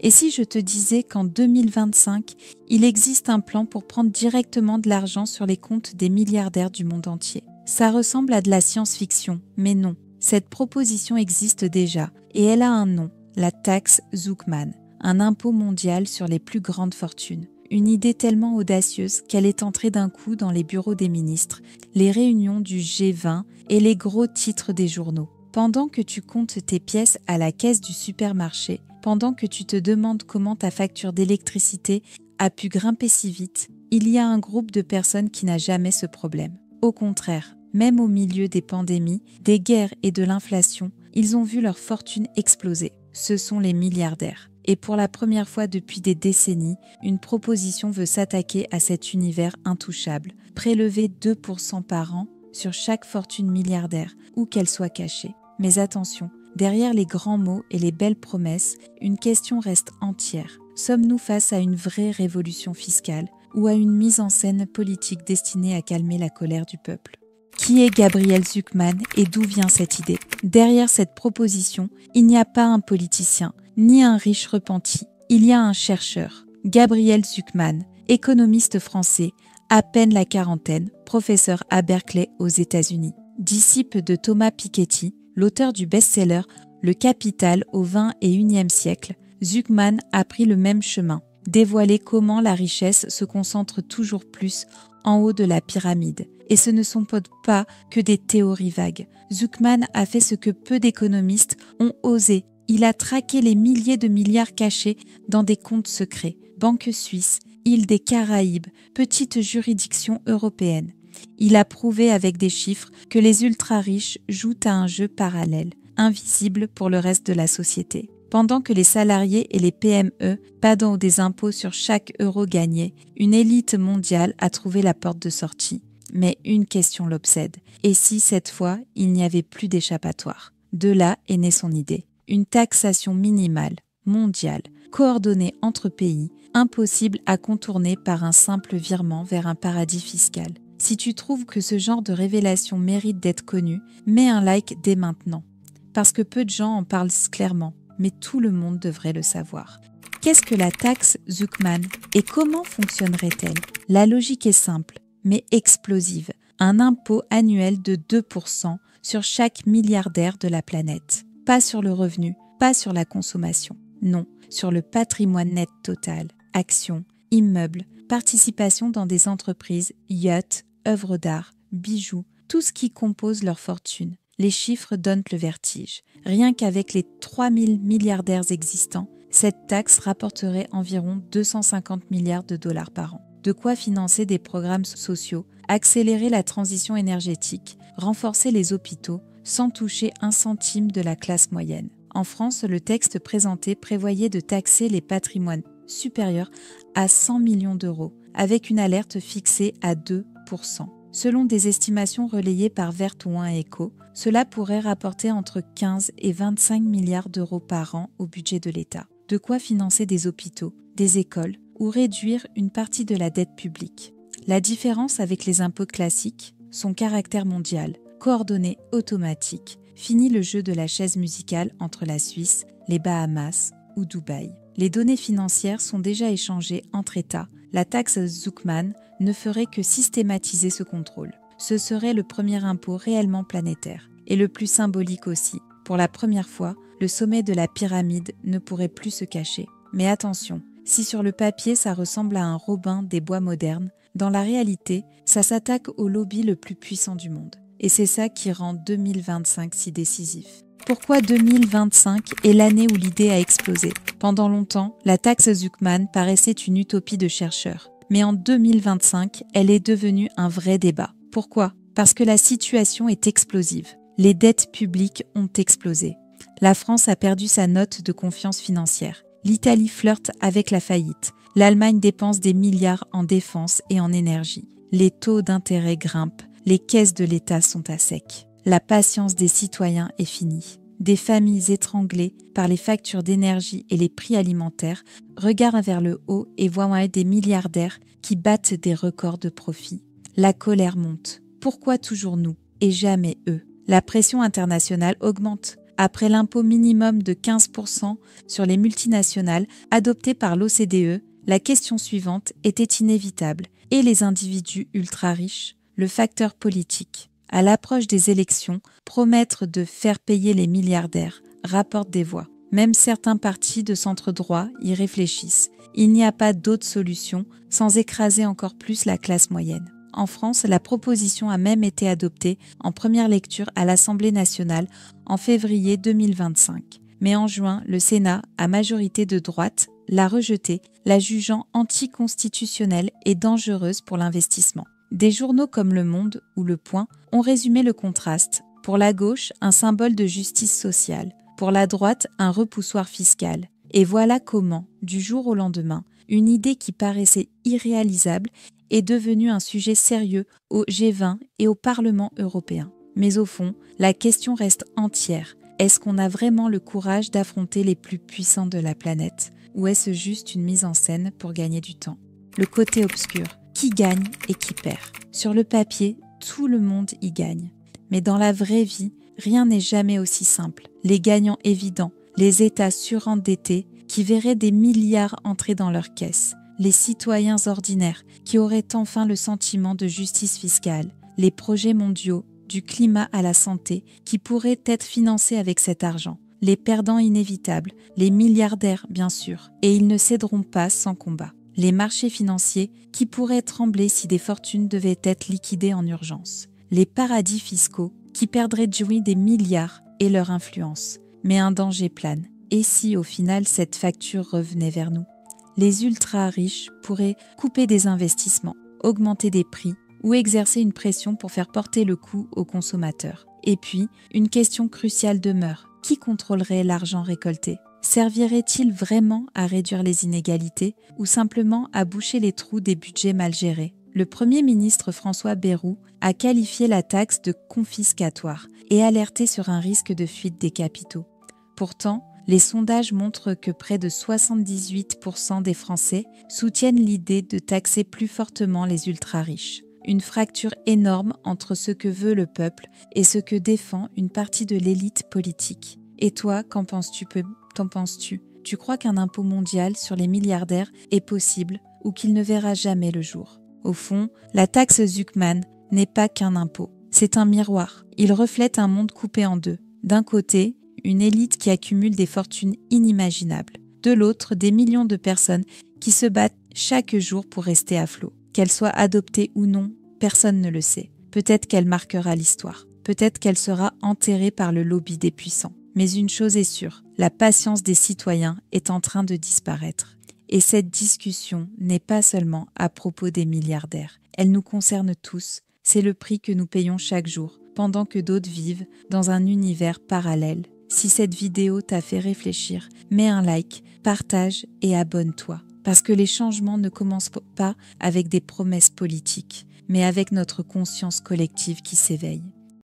Et si je te disais qu'en 2025, il existe un plan pour prendre directement de l'argent sur les comptes des milliardaires du monde entier? Ça ressemble à de la science-fiction, mais non. Cette proposition existe déjà et elle a un nom, la taxe Zuckman, un impôt mondial sur les plus grandes fortunes. Une idée tellement audacieuse qu'elle est entrée d'un coup dans les bureaux des ministres, les réunions du G20 et les gros titres des journaux. Pendant que tu comptes tes pièces à la caisse du supermarché, pendant que tu te demandes comment ta facture d'électricité a pu grimper si vite, il y a un groupe de personnes qui n'a jamais ce problème. Au contraire, même au milieu des pandémies, des guerres et de l'inflation, ils ont vu leur fortune exploser. Ce sont les milliardaires. Et pour la première fois depuis des décennies, une proposition veut s'attaquer à cet univers intouchable, prélever 2% par an sur chaque fortune milliardaire, où qu'elle soit cachée. Mais attention, derrière les grands mots et les belles promesses, une question reste entière. Sommes-nous face à une vraie révolution fiscale ou à une mise en scène politique destinée à calmer la colère du peuple? Qui est Gabriel Zuckman et d'où vient cette idée? Derrière cette proposition, il n'y a pas un politicien, ni un riche repenti. Il y a un chercheur, Gabriel Zuckman, économiste français, à peine la quarantaine, professeur à Berkeley aux États-Unis. Disciple de Thomas Piketty, l'auteur du best-seller Le Capital au XXIe siècle, Zuckman a pris le même chemin, dévoiler comment la richesse se concentre toujours plus en haut de la pyramide. Et ce ne sont pas que des théories vagues. Zuckman a fait ce que peu d'économistes ont osé. Il a traqué les milliers de milliards cachés dans des comptes secrets, banques suisses, îles des Caraïbes, petites juridictions européennes. Il a prouvé avec des chiffres que les ultra-riches jouent à un jeu parallèle, invisible pour le reste de la société. Pendant que les salariés et les PME padent des impôts sur chaque euro gagné, une élite mondiale a trouvé la porte de sortie. Mais une question l'obsède. Et si cette fois, il n'y avait plus d'échappatoire? De là est née son idée. Une taxation minimale, mondiale, coordonnée entre pays, impossible à contourner par un simple virement vers un paradis fiscal. Si tu trouves que ce genre de révélation mérite d'être connu, mets un like dès maintenant. Parce que peu de gens en parlent clairement, mais tout le monde devrait le savoir. Qu'est-ce que la taxe Zuckman et comment fonctionnerait-elle? La logique est simple, mais explosive. Un impôt annuel de 2% sur chaque milliardaire de la planète. Pas sur le revenu, pas sur la consommation. Non, sur le patrimoine net total. Actions, immeubles, participation dans des entreprises, yachts, œuvres d'art, bijoux, tout ce qui compose leur fortune. Les chiffres donnent le vertige. Rien qu'avec les 3000 milliardaires existants, cette taxe rapporterait environ 250 milliards de dollars par an. De quoi financer des programmes sociaux, accélérer la transition énergétique, renforcer les hôpitaux, sans toucher un centime de la classe moyenne. En France, le texte présenté prévoyait de taxer les patrimoines supérieurs à 100 millions d'euros, avec une alerte fixée à 2%. Selon des estimations relayées par Vertouin Eco, cela pourrait rapporter entre 15 et 25 milliards d'euros par an au budget de l'État. De quoi financer des hôpitaux, des écoles ou réduire une partie de la dette publique. La différence avec les impôts classiques, son caractère mondial, coordonné, automatique, finit le jeu de la chaise musicale entre la Suisse, les Bahamas ou Dubaï. Les données financières sont déjà échangées entre États. La taxe Zuckman ne ferait que systématiser ce contrôle. Ce serait le premier impôt réellement planétaire, et le plus symbolique aussi. Pour la première fois, le sommet de la pyramide ne pourrait plus se cacher. Mais attention, si sur le papier ça ressemble à un Robin des bois modernes, dans la réalité, ça s'attaque au lobby le plus puissant du monde. Et c'est ça qui rend 2025 si décisif. Pourquoi 2025 est l'année où l'idée a explosé? Pendant longtemps, la taxe Zuckman paraissait une utopie de chercheurs. Mais en 2025, elle est devenue un vrai débat. Pourquoi? Parce que la situation est explosive. Les dettes publiques ont explosé. La France a perdu sa note de confiance financière. L'Italie flirte avec la faillite. L'Allemagne dépense des milliards en défense et en énergie. Les taux d'intérêt grimpent. Les caisses de l'État sont à sec. La patience des citoyens est finie. Des familles étranglées par les factures d'énergie et les prix alimentaires regardent vers le haut et voient des milliardaires qui battent des records de profit. La colère monte. Pourquoi toujours nous et jamais eux? La pression internationale augmente. après l'impôt minimum de 15% sur les multinationales adopté par l'OCDE, la question suivante était inévitable. Et les individus ultra riches, le facteur politique. À l'approche des élections, promettre de faire payer les milliardaires rapporte des voix. Même certains partis de centre-droit y réfléchissent. Il n'y a pas d'autre solution sans écraser encore plus la classe moyenne. En France, la proposition a même été adoptée en première lecture à l'Assemblée nationale en février 2025. Mais en juin, le Sénat, à majorité de droite, l'a rejetée, la jugeant anticonstitutionnelle et dangereuse pour l'investissement. Des journaux comme Le Monde ou Le Point ont résumé le contraste. Pour la gauche, un symbole de justice sociale. Pour la droite, un repoussoir fiscal. Et voilà comment, du jour au lendemain, une idée qui paraissait irréalisable est devenue un sujet sérieux au G20 et au Parlement européen. Mais au fond, la question reste entière. Est-ce qu'on a vraiment le courage d'affronter les plus puissants de la planète? Ou est-ce juste une mise en scène pour gagner du temps? Le côté obscur, qui gagne et qui perd? Sur le papier, tout le monde y gagne. Mais dans la vraie vie, rien n'est jamais aussi simple. Les gagnants évidents, les États surendettés qui verraient des milliards entrer dans leurs caisses, les citoyens ordinaires qui auraient enfin le sentiment de justice fiscale, les projets mondiaux, du climat à la santé, qui pourraient être financés avec cet argent, les perdants inévitables, les milliardaires bien sûr, et ils ne céderont pas sans combat, les marchés financiers qui pourraient trembler si des fortunes devaient être liquidées en urgence, les paradis fiscaux qui perdraient de jouir des milliards et leur influence. Mais un danger plane. Et si au final cette facture revenait vers nous? Les ultra-riches pourraient couper des investissements, augmenter des prix ou exercer une pression pour faire porter le coût aux consommateurs. Et puis, une question cruciale demeure. Qui contrôlerait l'argent récolté? Servirait-il vraiment à réduire les inégalités ou simplement à boucher les trous des budgets mal gérés? Le Premier ministre François Bayrou a qualifié la taxe de confiscatoire et alerté sur un risque de fuite des capitaux. Pourtant, les sondages montrent que près de 78% des Français soutiennent l'idée de taxer plus fortement les ultra-riches. Une fracture énorme entre ce que veut le peuple et ce que défend une partie de l'élite politique. Et toi, qu'en penses-tu? Tu crois qu'un impôt mondial sur les milliardaires est possible ou qu'il ne verra jamais le jour? Au fond, la taxe Zuckman n'est pas qu'un impôt. C'est un miroir. Il reflète un monde coupé en deux. D'un côté, une élite qui accumule des fortunes inimaginables. De l'autre, des millions de personnes qui se battent chaque jour pour rester à flot. Qu'elle soit adoptée ou non, personne ne le sait. Peut-être qu'elle marquera l'histoire. Peut-être qu'elle sera enterrée par le lobby des puissants. Mais une chose est sûre, la patience des citoyens est en train de disparaître. Et cette discussion n'est pas seulement à propos des milliardaires. Elle nous concerne tous. C'est le prix que nous payons chaque jour, pendant que d'autres vivent dans un univers parallèle. Si cette vidéo t'a fait réfléchir, mets un like, partage et abonne-toi. Parce que les changements ne commencent pas avec des promesses politiques, mais avec notre conscience collective qui s'éveille.